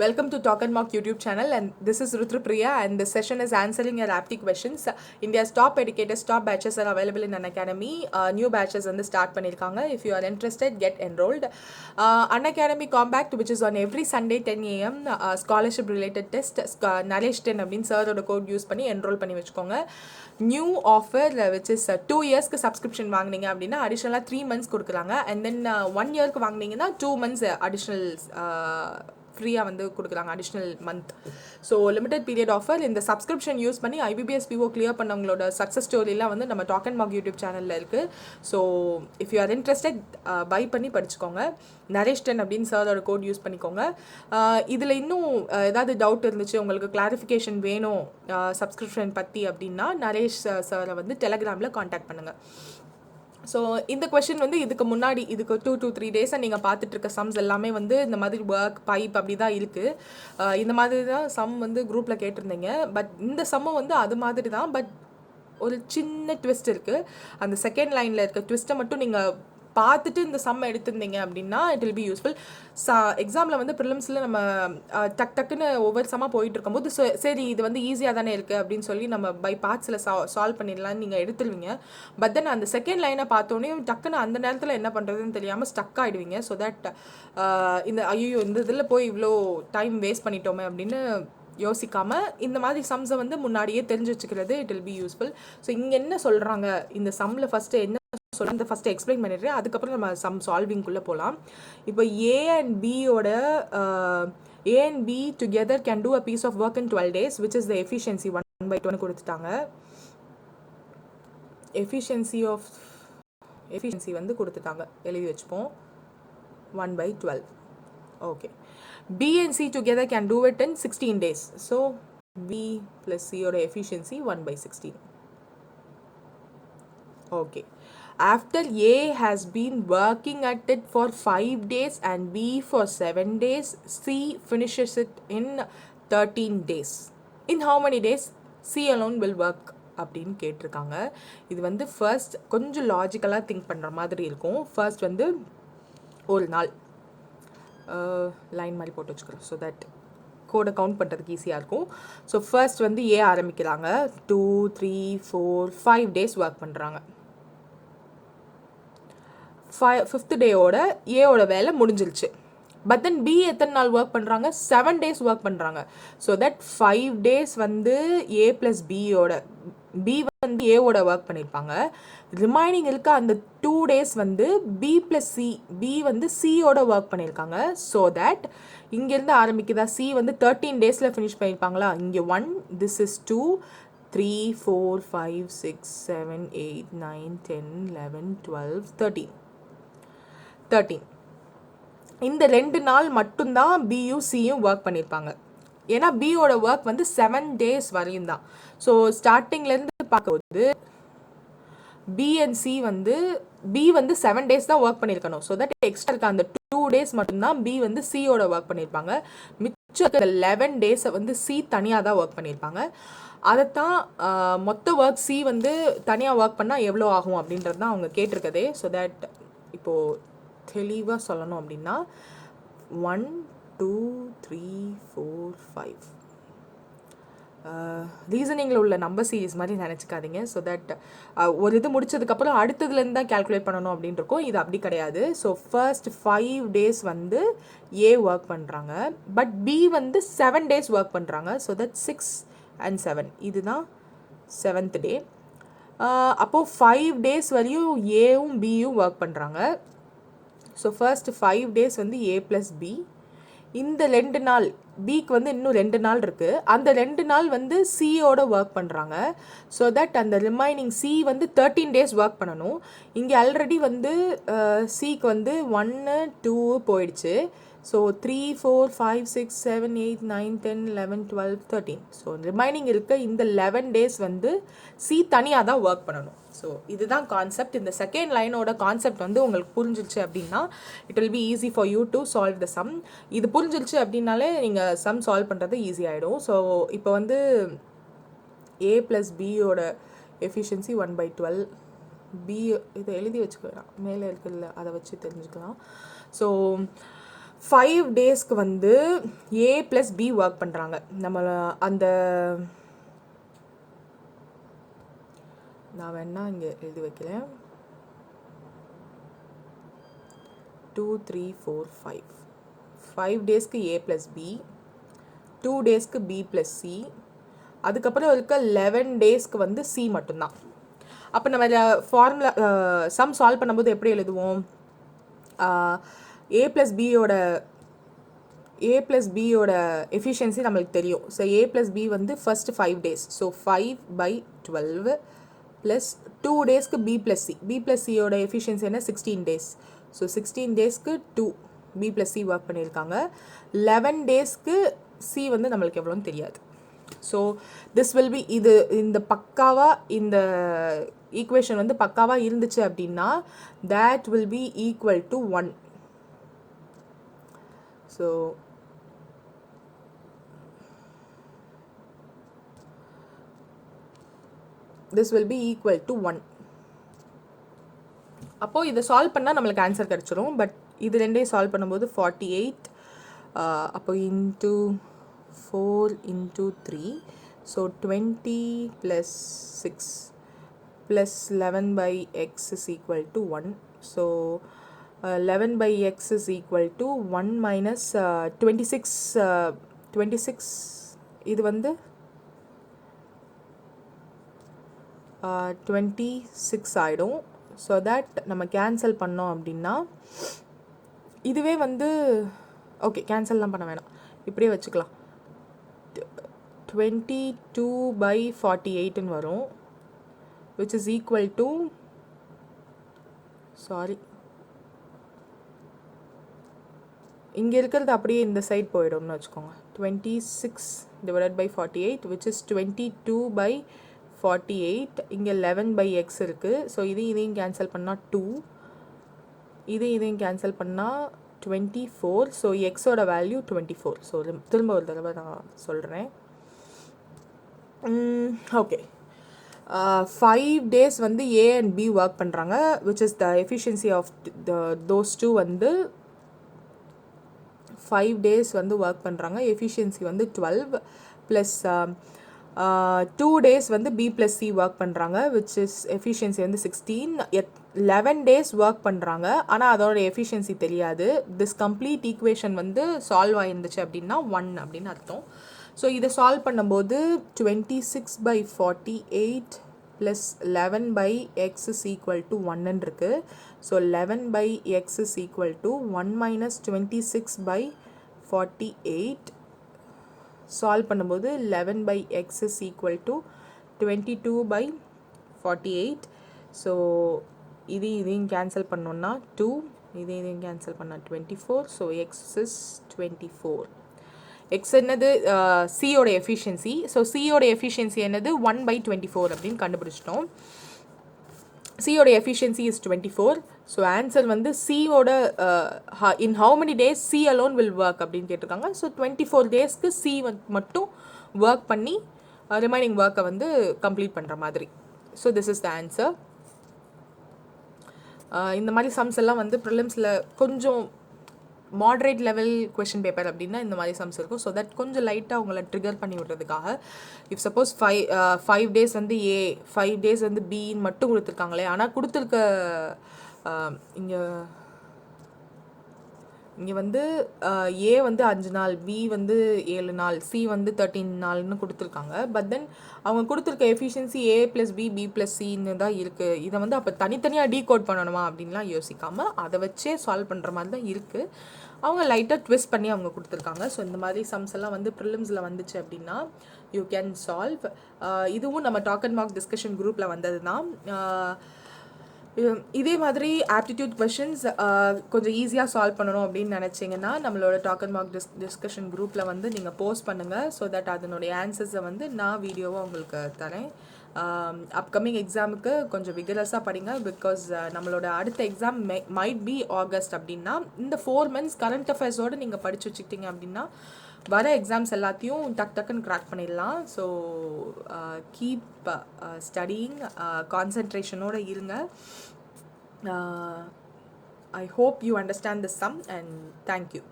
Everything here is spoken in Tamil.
Welcome to Talk and Mock YouTube channel, and this is Ruthra and this session is answering your aptitude questions. India's top educators, top batches are available in Unacademy. New batches வந்து start பண்ணிருக்காங்க. If you are interested, get enrolled. Unacademy Compact, which is on every Sunday 10 a.m. Scholarship related test, Naresh 10 அப்படின்னு சாரோட கோட் யூஸ் பண்ணி enroll பண்ணி வச்சுக்கோங்க. நியூ ஆஃபர் which is 2 இயர்ஸ்க்கு சப்ஸ்கிரிப்ஷன் வாங்கினீங்க அப்படின்னா அடிஷ்னலாக 3 months கொடுக்குறாங்க. அண்ட் தென் 1 இயர்க்கு வாங்கினீங்கன்னா 2 months அடிஷ்னல் ஃப்ரீயாக வந்து கொடுக்குறாங்க, additional month. So limited period offer. இந்த சப்ஸ்கிரிப்ஷன் யூஸ் பண்ணி ஐபிபிஎஸ் பிஓ கிளியர் பண்ணவங்களோட சக்ஸஸ் ஸ்டோரிலாம் வந்து நம்ம டாக் அண்ட் மாக் யூடியூப் சேனலில் இருக்குது. So if you are interested buy பண்ணி படிச்சுக்கோங்க. நரேஷ் 10 அப்படின்னு சாரோட கோட் யூஸ் பண்ணிக்கோங்க. இதில் இன்னும் ஏதாவது டவுட் இருந்துச்சு, உங்களுக்கு கிளாரிஃபிகேஷன் வேணும் சப்ஸ்கிரிப்ஷன் பற்றி அப்படின்னா நரேஷ் சாரை வந்து டெலகிராமில் காண்டாக்ட் பண்ணுங்கள். ஸோ இந்த கொஷின் வந்து இதுக்கு முன்னாடி இதுக்கு 2 to 3 டேஸாக நீங்கள் பார்த்துட்டு இருக்க சம்ஸ் எல்லாமே வந்து இந்த மாதிரி ஒர்க் பைப் அப்படி தான் இருக்குது. இந்த மாதிரி தான் சம் வந்து குரூப்பில் கேட்டிருந்தீங்க. பட் இந்த சம்மும் வந்து அது மாதிரி தான், பட் ஒரு சின்ன ட்விஸ்ட் இருக்குது. அந்த செகண்ட் லைனில் இருக்க ட்விஸ்ட்டை மட்டும் நீங்கள் பார்த்துட்டு இந்த சம் எடுத்திருந்தீங்க அப்படின்னா இட் வில் பி யூஸ்ஃபுல். எக்ஸாமில் வந்து ப்ரிலிம்ஸில் நம்ம டக்குன்னு ஒவ்வொரு சம்மாக போயிட்டு இருக்கும்போது சரி இது வந்து ஈஸியாக தானே இருக்குது அப்படின்னு சொல்லி நம்ம பை பார்ட்ஸில் சால்வ் பண்ணிடலான்னு நீங்கள் எடுத்துருவீங்க. பட் தென் அந்த செகண்ட் லைனை பார்த்தோன்னே டக்குன்னு அந்த நேரத்தில் என்ன பண்ணுறதுன்னு தெரியாமல் ஸ்டக் ஆகிடுவீங்க. ஸோ தட் இந்த ஐயோ இந்த இதில் போய் இவ்வளோ டைம் வேஸ்ட் பண்ணிட்டோமே அப்படின்னு யோசிக்காமல் இந்த மாதிரி சம்ஸை வந்து முன்னாடியே தெரிஞ்சு வச்சுக்கிறது it will be useful. So இங்கே என்ன சொல்கிறாங்க இந்த சம்மில் ஃபஸ்ட்டு என்ன சொல்ல ஃபஸ்ட்டு எக்ஸ்பிளைன் பண்ணிடுறேன், அதுக்கப்புறம் நம்ம சம் சால்விங்குள்ளே போகலாம். இப்போ A and B together can do a piece of work in 12 days which is the efficiency 1/12 கொடுத்துட்டாங்க. எஃபிஷியன்சி வந்து கொடுத்துட்டாங்க, எழுதி வச்சுப்போம் 1/12. Okay. B and C together can do it in 16 days. So B plus C ஓட efficiency 1/16. Okay. After A has been working at it for 5 days and B for 7 days, C finishes it in 13 days. In how many days C alone will work அப்படின்னு கேட்டிருக்காங்க. இது வந்து ஃபர்ஸ்ட் கொஞ்சம் லாஜிக்கலாக திங்க் பண்ணுற மாதிரி இருக்கும். ஃபர்ஸ்ட் வந்து ஒரு நாள் லைன் மாதிரி போட்டு வச்சுக்கிறோம் ஸோ தட் கோடை கவுண்ட் பண்ணுறதுக்கு ஈஸியாக இருக்கும். ஸோ ஃபர்ஸ்ட் வந்து ஏ ஆரம்பிக்கிறாங்க, 2 3 4 5 days ஒர்க் பண்ணுறாங்க. 5th டேயோட ஏவோட வேலை முடிஞ்சிருச்சு. பட் தென் பி எத்தனை நாள் ஒர்க் பண்ணுறாங்க? 7 days ஒர்க் பண்ணுறாங்க. ஸோ தட் 5 days வந்து ஏ ப்ளஸ் பி வந்து ஏவோட ஒர்க் பண்ணியிருப்பாங்க. ரிமைனிங் இருக்க அந்த 2 days வந்து பி ப்ளஸ் சி, பி வந்து சியோட ஒர்க் பண்ணியிருக்காங்க. ஸோ தட் இங்கேருந்து ஆரம்பிக்குதா, சி வந்து 13 days ஃபினிஷ் பண்ணியிருப்பாங்களா. இங்கே 1, திஸ் இஸ் 2 3 4 5 6 7 8 9 10 11 12 13. இந்த 2 நாள் மட்டும்தான் பியும் சியும் ஒர்க் பண்ணியிருப்பாங்க. ஏன்னா பியோட ஒர்க் வந்து 7 days வரையும் தான். ஸோ ஸ்டார்டிங்லேருந்து பார்க்கும்போது பி அண்ட் சி வந்து பி வந்து 7 days தான் ஒர்க் பண்ணியிருக்கணும். ஸோ தட் எக்ஸ்ட்ரா இருக்க அந்த 2 days மட்டும்தான் பி வந்து சியோட ஒர்க் பண்ணியிருப்பாங்க. மிச்சம் இருக்க 11 days வந்து சி தனியாக தான் ஒர்க் பண்ணியிருப்பாங்க. அதைத்தான் மொத்த ஒர்க் சி வந்து தனியாக ஒர்க் பண்ணால் எவ்வளோ ஆகும் அப்படின்றது தான் அவங்க கேட்டிருக்கதே. ஸோ தட் இப்போது தெளிவாக சொல்லணும் அப்படின்னா 1 2 3 4 5 ரீசனிங்கில் உள்ள நம்பர் சீரீஸ் மாதிரி நினச்சிக்காதீங்க. ஸோ தட் ஒரு இது முடிச்சதுக்கப்புறம் அடுத்ததுலேருந்து தான் கேல்குலேட் பண்ணணும் அப்படின்னு இருக்கும். இது அப்படி கிடையாது. ஸோ ஃபர்ஸ்ட் 5 days வந்து ஏ ஒர்க் பண்ணுறாங்க, பட் பி வந்து 7 days ஒர்க் பண்ணுறாங்க. ஸோ தட் 6 and 7 இதுதான் 7th day. அப்போது 5 days வரையும் ஏவும் பியும் ஒர்க் பண்ணுறாங்க. ஸோ ஃபர்ஸ்ட் 5 days வந்து ஏ ப்ளஸ் பி. இந்த 2 நாள் பிக்கு வந்து இன்னும் 2 நாள் இருக்குது. அந்த 2 நாள் வந்து சியோட ஒர்க் பண்ணுறாங்க. ஸோ தட் அந்த ரிமைனிங் சி வந்து 13 days ஒர்க் பண்ணணும். இங்கே ஆல்ரெடி வந்து சிக்கு வந்து 1 2 போயிடுச்சு. ஸோ 3 4 5 6 7 8 9 10 11 12 13. ஸோ ரிமைனிங் இருக்க இந்த 11 days வந்து சி தனியாக தான் ஒர்க் பண்ணணும். ஸோ இதுதான் கான்செப்ட். இந்த செகண்ட் லைனோட கான்செப்ட் வந்து உங்களுக்கு புரிஞ்சிருச்சு அப்படின்னா it will be easy for you to solve the some. இது புரிஞ்சிருச்சு அப்படின்னாலே நீங்கள் சம் சால்வ் பண்ணுறது ஈஸி ஆகிடும். ஸோ இப்போ வந்து ஏ ப்ளஸ் பியோட எஃபிஷியன்சி 1/12. பி இதை எழுதி வச்சுக்கலாம், மேலே இருக்குல்ல அதை வச்சு தெரிஞ்சுக்கலாம். ஸோ 5 டேஸ்க்கு வந்து A + B ஒர்க் பண்ணுறாங்க. நம்ம அந்த நான் வேணா இங்கே எழுதி வைக்கிறேன். 2 3 4 5 டேஸ்க்கு A + B, 2 டேஸ்க்கு B + C, அதுக்கப்புறம் இருக்க 11 டேஸ்க்கு வந்து C மட்டும்தான். அப்போ நம்ம ஃபார்முலா சம் சால்வ் பண்ணும்போது எப்படி எழுதுவோம்? A + Bயோட எஃபிஷியன்சி நம்மளுக்கு தெரியும். ஸோ A + B வந்து ஃபர்ஸ்ட் 5 டேஸ். ஸோ 5/12 ப்ளஸ் 2 டேஸ்க்கு B + C. B + Cயோட எஃபிஷியன்சி என்ன? 16 டேஸ். ஸோ 16 டேஸ்க்கு 2 B + C ஒர்க் பண்ணியிருக்காங்க. 11 டேஸ்க்கு C வந்து நம்மளுக்கு எவ்வளோன்னு தெரியாது. ஸோ திஸ் வில் பி இந்த பக்காவாக இந்த ஈக்குவேஷன் வந்து பக்காவாக இருந்துச்சு அப்படின்னா that will be equal to 1. So this will be equal to 1. அப்போது இதை சால்வ் பண்ணால் நம்மளுக்கு ஆன்சர் கிடச்சிரும். பட் இது ரெண்டையும் சால்வ் பண்ணும்போது 48 அப்போ into 4 into 3, so 20 plus 6 plus 11 by x is equal to 1. So 11 by x is equal to 1 minus 26 இது வந்து 26 ஆகிடும். ஸோ தட் நம்ம கேன்சல் பண்ணோம் அப்படின்னா இதுவே வந்து ஓகே கேன்சல்லாம் பண்ண வேணாம், இப்படியே வச்சுக்கலாம். 22/48 வரும், which is equal to இங்கே இருக்கிறது அப்படியே இந்த சைட் போயிடும்னு வச்சுக்கோங்க. 26/48 which is 22/48. இங்கே 11/x இருக்குது. ஸோ இதையும் கேன்சல் பண்ணால் 2, இதையும் கேன்சல் பண்ணால் 24. ஸோ எக்ஸோட வேல்யூ 24. ஸோ திரும்ப ஒரு தடவை நான் சொல்கிறேன். ஓகே, 5 டேஸ் வந்து A and B ஒர்க் பண்ணுறாங்க, which is the efficiency of those two வந்து 5 டேஸ் வந்து ஒர்க் பண்ணுறாங்க. எஃபிஷியன்சி வந்து 12 ப்ளஸ் 2 டேஸ் வந்து B + C ஒர்க் பண்ணுறாங்க, which is எஃபிஷியன்சி வந்து 16. 11 டேஸ் ஒர்க் பண்ணுறாங்க, ஆனால் அதோட எஃபிஷியன்சி தெரியாது. திஸ் கம்ப்ளீட் ஈக்குவேஷன் வந்து சால்வ் ஆகிருந்துச்சு அப்படின்னா 1 அப்படின்னு அர்த்தம். ஸோ இதை சால்வ் பண்ணும்போது 26/48 plus 11/x is equal to 1 இருக்குது. So 11/x is equal to 1 minus 26/48. Solve பண்ணும்போது 11/x is equal to 22/48. So இதையும் கேன்சல் பண்ணோன்னா 2, இதையும் கேன்சல் பண்ணால் 24. So x is 24. எக்ஸ் என்னது? சியோட எஃபிஷியன்சி. ஸோ சியோட எஃபிஷியன்சி என்னது? 1/24 அப்படின்னு கண்டுபிடிச்சிட்டோம். சியோட எஃபிஷியன்சி இஸ் 24. ஸோ ஆன்சர் வந்து சியோட in how many days C alone will work அப்படின்னு கேட்டிருக்காங்க. ஸோ 24 டேஸ்க்கு சி மட்டும் ஒர்க் பண்ணி ரிமைனிங் ஒர்க்கை வந்து கம்ப்ளீட் பண்ணுற மாதிரி. So this is the answer. இந்த மாதிரி சம்ஸ் எல்லாம் வந்து ப்ரிலிம்ஸில் கொஞ்சம் மாட்ரேட் லெவல் கொஷின் பேப்பர் அப்படின்னா இந்த மாதிரி சம்ஸ் இருக்கும். ஸோ தட் கொஞ்சம் லைட்டாக உங்களை ட்ரிகர் பண்ணி விடுறதுக்காக, இஃப் சப்போஸ் 5 டேஸ் வந்து A, 5 டேஸ் வந்து பின்னு மட்டும் கொடுத்துருக்காங்களே, ஆனால் கொடுத்துருக்க இங்கே வந்து A வந்து 5 நாள், B வந்து 7 நாள், C வந்து 13 நாள்னு கொடுத்துருக்காங்க. பட் தென் அவங்க கொடுத்துருக்க எஃபிஷியன்சி A + B, B + Cன்னு தான் இருக்குது. இதை வந்து அப்போ தனித்தனியாக டீகோட் பண்ணணுமா அப்படின்லாம் யோசிக்காமல் அதை வச்சே சால்வ் பண்ணுற மாதிரி தான் இருக்குது. அவங்க லைட்டாக ட்விஸ்ட் பண்ணி அவங்க கொடுத்துருக்காங்க. ஸோ இந்த மாதிரி சம்ஸ் எல்லாம் வந்து ப்ரிலிம்ஸில் வந்துச்சு அப்படின்னா யூ கேன் சால்வ். இதுவும் நம்ம டாக் அண்ட் மார்க் டிஸ்கஷன் குரூப்பில் வந்தது தான். இதே மாதிரி ஆப்டிடியூட் கொஷின்ஸ் கொஞ்சம் ஈஸியாக சால்வ் பண்ணணும் அப்படின்னு நினச்சிங்கன்னா நம்மளோட டாக் அண்ட் மார்க் டிஸ்கஷன் குரூப்பில் வந்து நீங்கள் போஸ்ட் பண்ணுங்கள். ஸோ தட் அதனுடைய ஆன்சர்ஸை வந்து நான் வீடியோவாக உங்களுக்கு தரேன். அப்கமிங் எக்ஸாமுக்கு கொஞ்சம் விகரஸாக படிங்க. பிகாஸ் நம்மளோட அடுத்த எக்ஸாம் மைட் பி ஆகஸ்ட். அப்படின்னா இந்த 4 months கரண்ட் அஃபேர்ஸோடு நீங்கள் படித்து வச்சுக்கிட்டீங்க அப்படின்னா வர எக்ஸாம்ஸ் எல்லாத்தையும் டக்குன்னு கிராக் பண்ணிடலாம். ஸோ கீப் ஸ்டடியிங், கான்சன்ட்ரேஷனோடு இருங்க. I hope you understand this sum, and thank you.